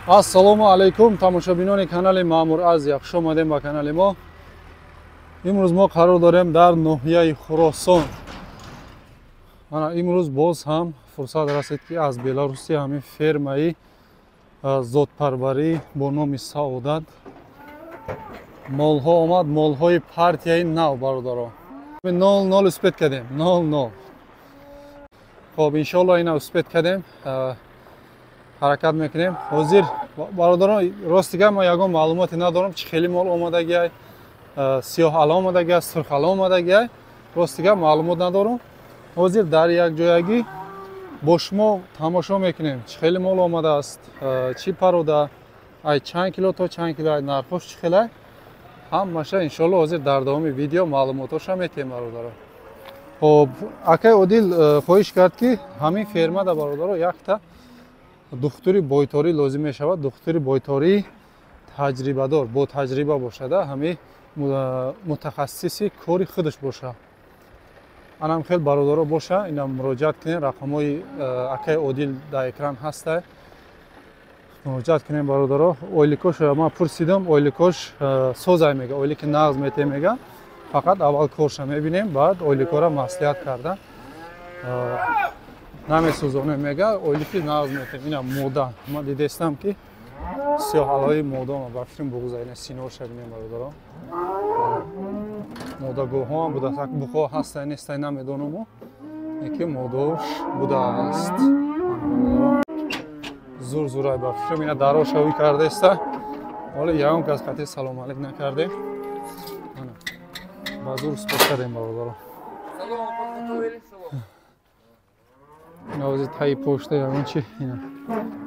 Ассалому алайкум тамошобинони канали Маъмур аз яхшо омадем ба канали мо. Имрӯз мо қарор дорем дар ноҳияи Хуросон. Мана имрӯз боз ҳам фурсат расид ки аз Беларуси ҳамин фермаи зотпарварӣ бо номи Саодат молҳо омад, молҳои партияи нав бародаро. 0-0 успед кардем, 0-0. Хоб иншоалло ина успед кардем. ҳаракат мекунем. Ҳозир бародарон ростига мо ягон маълумоте надорам чӣ хели мол омадагиай, сиёҳ ала омадагиай, сурх ала омадагиай. Ростига маълумот надорам. ҳозир дар якҷоягӣ бо шумо тамошо мекунем чӣ хели мол омадааст, чӣ парода, ай чанд кило то чанд кило, ай нархош чӣ хелай. Ҳамаша иншоалло ҳозир дар давоми видео маълумотоша метем бародаро. Хоб акай Одил хоҳиш кард ки ҳамин фермада бародаро якта духтури бойторӣ лозим мешавад, духтури бойтории таҷрибадор, бо таҷриба бошада, ҳамин мутахассиси кори худаш боша. Анам хел бародаро боша, ина муроҷиат кунем, рақамҳои акай Одил дар экран ҳаста. Муроҷиат кунем бародаро. Ойликош ман пурсидам, ойликош созай мега, ойлики нағз мете мега. Фақат аввал корша мебинем, баъд ойликора маслиҳат карда намесӯзонем мега, ойлики нағз метем. Ина мода ман дидестам ки сиёҳалаи мода ма бафирим бугузайна синоша бинем бародаро. Модагоҳам буда так бухо ҳастай нестай намедонам мо. Яке модош будааст. Зур-зурай бафирим ина дарошавӣ кардеста. Ҳоло ягон кас қати салом алейк накардем. Ана ба зур спорт кардем бародаро. Ҳозир таи пошта ягон чи ина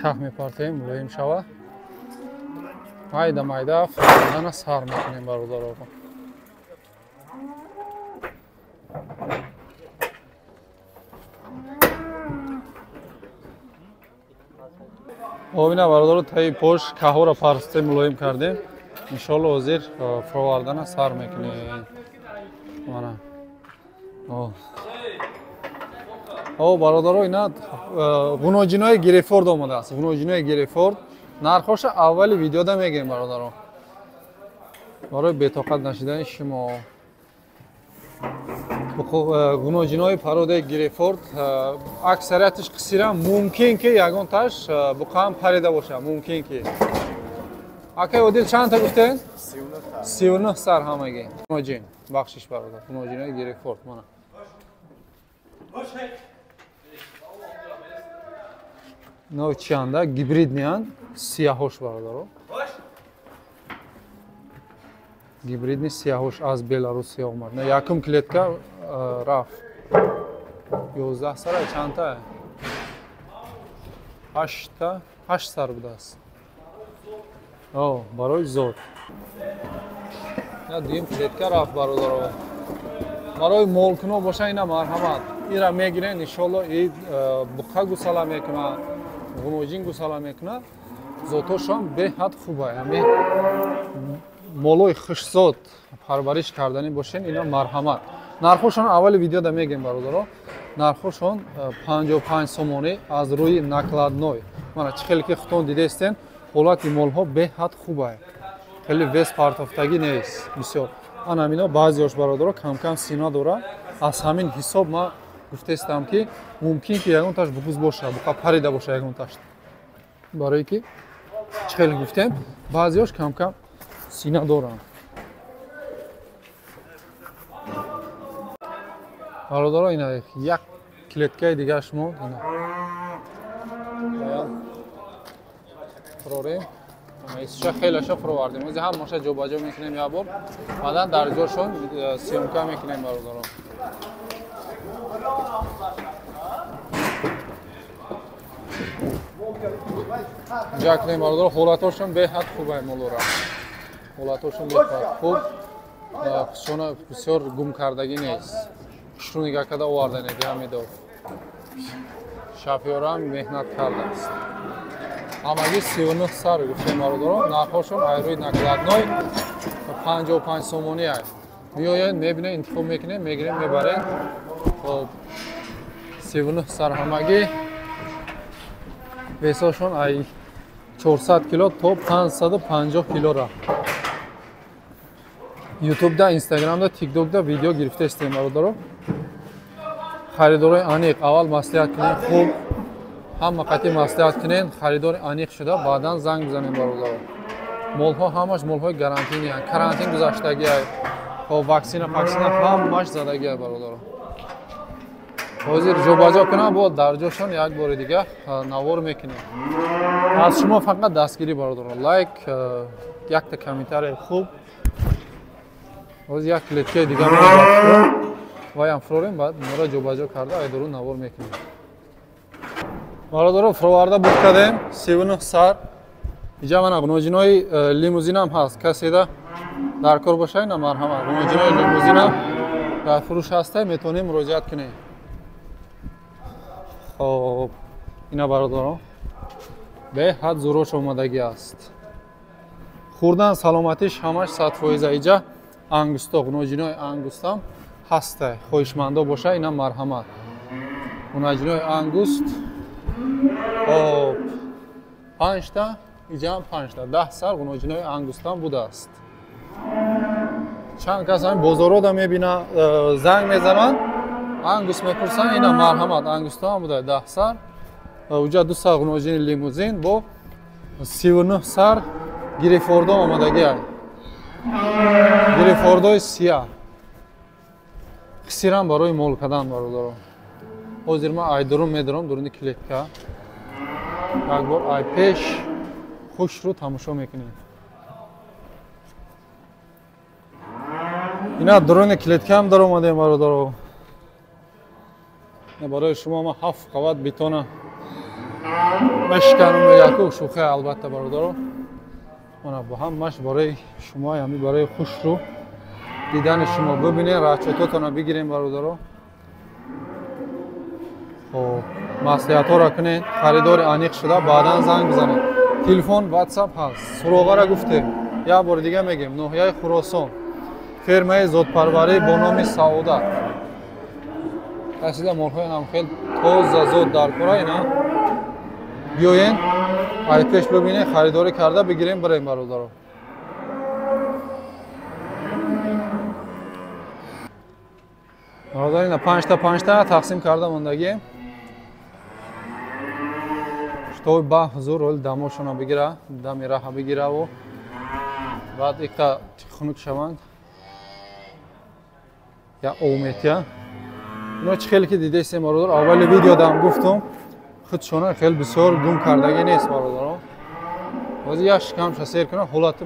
каҳ мепартаем, мулоим шава. Майда майда фардана сар мекунем бародаро. Обина бародаро таи пош каҳора парстем мулоим кардем. Иншоалло ҳозир фаровардана сар мекунем. Мана. Бародаро ина ғуноҷинои Герефорд омадааст. Ғуноҷинои Герефорд. Нархоша аввали видеода мегем бародаро. Барои бетоқат нашидани шумо. ғуноҷинои пародаи Герефорд аксариятиш қисира мумкин ки ягонташ буқаам парида боша, мумкин ки. Акай Одил чанд та гуфтен? 39 сар ҳамаги. Ғуноҷин бахшиш бародар. ғуноҷинои Герефорд мана. Нав чанда гибридниан сияҳош бародаро. Гибридни сияҳош аз Беларусия омад. На якум клетка рафт. 11 сар чанда? 8 сар будааст. Барои зот. На дуюм клетка рафт бародаро. Барои молкуно боша ина марҳамат. Ира мегирен иншоалло и буқа гусала мекуна, ғуноҷин гусала мекуна. Зотошам беҳад хубай. Ҳамин молои хушзот парвариш кардани бошен ина марҳамат. Нархошон аввали видеода мегем бародаро. Нархошон 55 сомонӣ аз рӯи накладной. Мана чӣ хеле ки хутон дидестен, ҳолати молҳо беҳад хубай. Хеле вес партофтагӣ нест. Бисёр. Ана ҳамино баъзеош бародаро кам-кам сина дора. Аз ҳамин ҳисоб ман гуфтестам ки мумкин ки ягонташ буғуз боша, буқа парида боша ягонташ. Барое ки чӣ хеле гуфтем, баъзеош кам-кам сина доранд. Бародаро ина як клеткаи дигаш мо ина. Фурорем. Исша хелаша фуровардем. Ози ҳамаша ҷобаҷо мекунем як бор. Баъдан дар ҷошон сиёмка мекунем бародаро. ҷа кунем бародаро. ҳолатошон беҳад хубай молора. ҳолатошон беҳад хуб. хушона бисёр гум кардагӣ нест. Шунигакада оварданеги ҳамидор. Шафёрам меҳнат кардааст. ҳамаги 39 сар гуфтем бародаро. нархошон ай рӯи накладной 55 сомонӣ ай. Меоянд мебинем, интихоб мекунем, мегирем, мебарем. Хоб 39 сар ҳамаги. Весошон ай 400 кило то 550 килора. YouTube'da, Instagram'da, TikTok'da video girifte isteyim barodarom. Xaridori aniq avval maslahat qiling, xo'p. Hamma qat'iy maslahat qiling, xaridori aniq shida, ba'dan zang bizaning barodarom. Molho hamash molhoy garantini, karantin guzashtagi, xo'p vaksina hammash zadagi barodarom. Hozir jo'bajo kunam bu darjoshon yak bor diga navor mekinam. Az shuma faqat dastgiri barodarom. Like, yakta kommentariy xo'p. Hozir yak kletka diga me'lashtirib va ham frorim ba'd mora jo'bajo karda aydoru navor mekinam. Barodarom, frovarda buk kardem, 39 sar. Ija mana bunojinoy limuzinam hast. Kasida darkor bashayna marhamat. Bunojinoy limuzinam dar furush hasta, metone murojaat kinay. Xo'p, ina barodarom. Behad zo'rosh omadagi ast. Xurdan salomatish hamash 100% ija angusto, bunojinoy angustam hasta. Xo'ishmando bosha, ina marhamat. Bunojinoy angust. Xo'p. 5 ta, ija 5 ta. 10 sal bunojinoy angustam budast. Chand kasan bozoroda mebina zang mezanan. Angus mepursan, ina marhamat angustam buda 10 sal. Uja 2 sal bunojin limuzin bu 39 sal Grifordo omadagi ay. Grifordoy siyah. Xisiram baroy molkadan barodarom. Hozir men aydirum medirum duruni kletka. Як бор ай пеш хушро тамошо мекунем. Ина дрони клеткам дар омадем бародаро. Барои шумо ма 7 қават бетона мешканам яку шухе албатта бародаро. Мана бо ҳамаш барои шумо ами барои хушро дидани шумо бибинем, рачототона бигирем бародаро. Xo'p, maslahatlar qilin, xaridor aniq shida, ba'dan zang bizaning. Telefon, WhatsApp hast. So'rovg'ara gufte. Ya bor diga megim, Nohiyai Xuroson. Fermai zotparvari bo nomi Saodat. Aslida molhoy ham xel toza zot darkora ina. Biyoyin, ay pesh bibinin, xaridori karda bigirin birem barodaro. Barodar ina 5 ta taqsim kardam undagi. Что ба хузур ол дамошона бигира, дами раха бигира во. Баъд ика хунук шаванд. Я ометя. Ино чӣ хеле ки дидесем бародар, аввали видеода ҳам гуфтум, худшона хеле бисёр гум кардаги нест бародаро. Ҳозир як шикамша сер кунам, ҳолати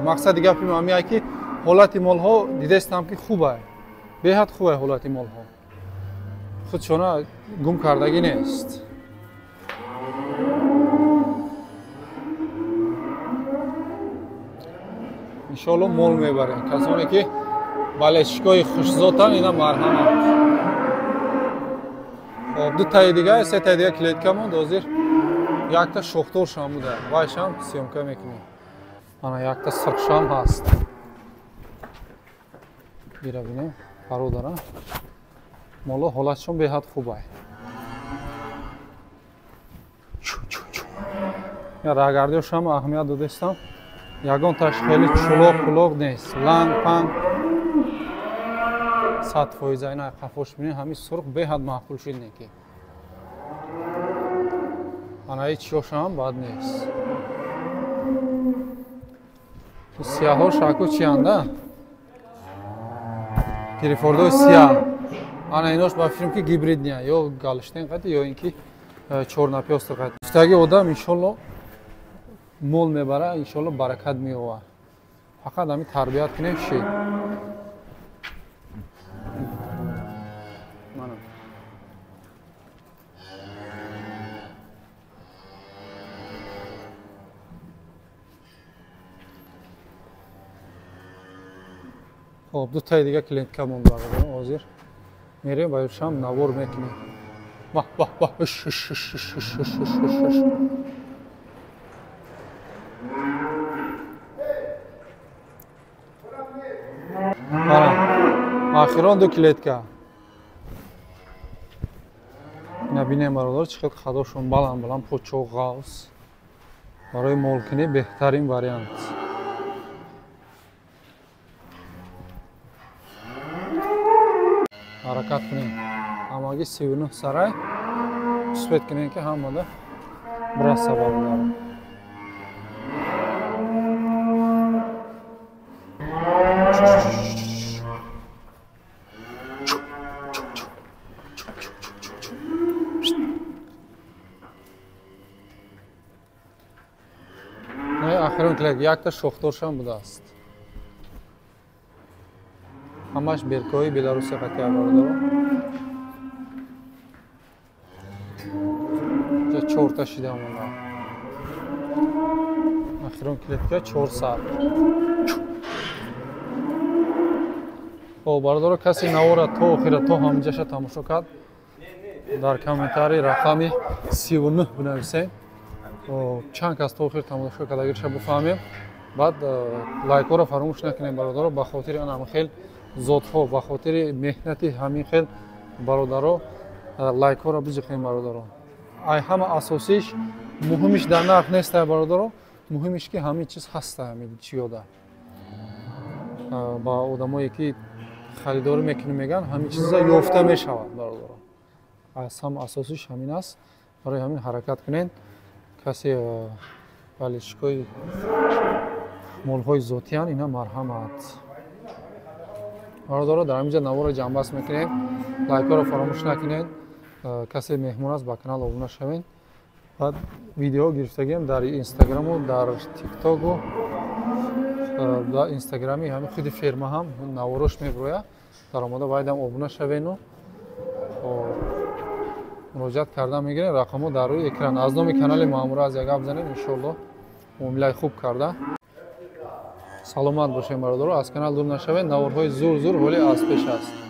мақсади гапи ман ҳамин ки ҳолати молҳо дидестам ки хуб ай. Беҳад хуб ай ҳолати молҳо. Худшона гум кардаги нест. Иншалло мол мебарем. Касоне ки балешкои хушзотан ина марҳамат. Хоб ду таи дига, се таи дига клетка монд. Ҳозир якта шохторшам буда. Вайшам сёмка мекунем. Ана якта сирқшам ҳаст. Бира бинем, бародара. Моло ҳолатшон беҳад хуб ай. Я рагардиошам аҳамият додестам. Ягон таш хеле чулоқ нест. Ланг панг 100% ина қафош бинем, ҳамин сурх беҳад маъқул шуд неки. Анаи чиёшам бад нест. Сияҳо шаку чианда? Грифордои сияҳ. Ана инош ба фирм ки гибрид ния, ё галштен қати, ё ин ки чорнапёстр қати. Устаги одам иншолло мол мебара, иншолло баракат меова. Фақат ҳамин тарбият кунем шид. Xo'p, ду таи дига клиентка монд бародаро. Ҳозир мерем ба юшам навор мекунем. Бах. Ахирон ду клетка. Ина бинем бародар, чӣ қадр хадошон баланд почоқ ғавз. барои молкунӣ беҳтарин вариант. ҳаракат кунем. Ҳамагӣ 39 сарай успед кунем ки ҳамада браса бародарам. Ахирон клек якта шохторшам будааст. ҳамаш белкои Беларусия қатъия бародарам. ҷа 4 та шида монда. Ахирон клетка 4 саат. бародаро каси навора то охира то ҳамҷаша тамошо кард. Дар комментарий рақами 39 бинависем. чанд кас то охир тамошо кард агар ша буфаҳмем. Баъд лайкҳоро фаромӯш накунем бародаро, ба хотири ан хел зотҳо, ба хотири меҳнати ҳамин хел бародаро лайкҳоро биҷиқем бародаро. Ай ҳама асосиш муҳимиш дар нарх нест бародаро, муҳимиш ки ҳамин чиз ҳаста ҳамин чиёда. Ба одамое ки харидорӣ мекунем меган ҳамин чиза ёфта мешавад бародаро. Аз ҳама асосиш ҳамин аст. Барои ҳамин ҳаракат кунед. Касе балишкои молҳои зотиян ина марҳамат. Бародаро дар ҳамин ҷа навора ҷамъбаст мекунем. Лайкҳоро фаромӯш накунед. Касе меҳмон аст ба канал обуна шавед. Баъд видео гирифтагиам дар инстаграму дар тиктоку дар инстаграми ҳамин худи ферма ҳам наворош мебирояд. Дар омода байдам обуна шавену муроҷиат карда мегирем. Рақамҳо дар рӯи экран. Аз номи канали маъмура аз як гап занем иншоалло муомилаи хуб карда. Саломат бошем бародаро. Аз канал дур нашавед. Наворҳои зур ҳоли аз пеш аст.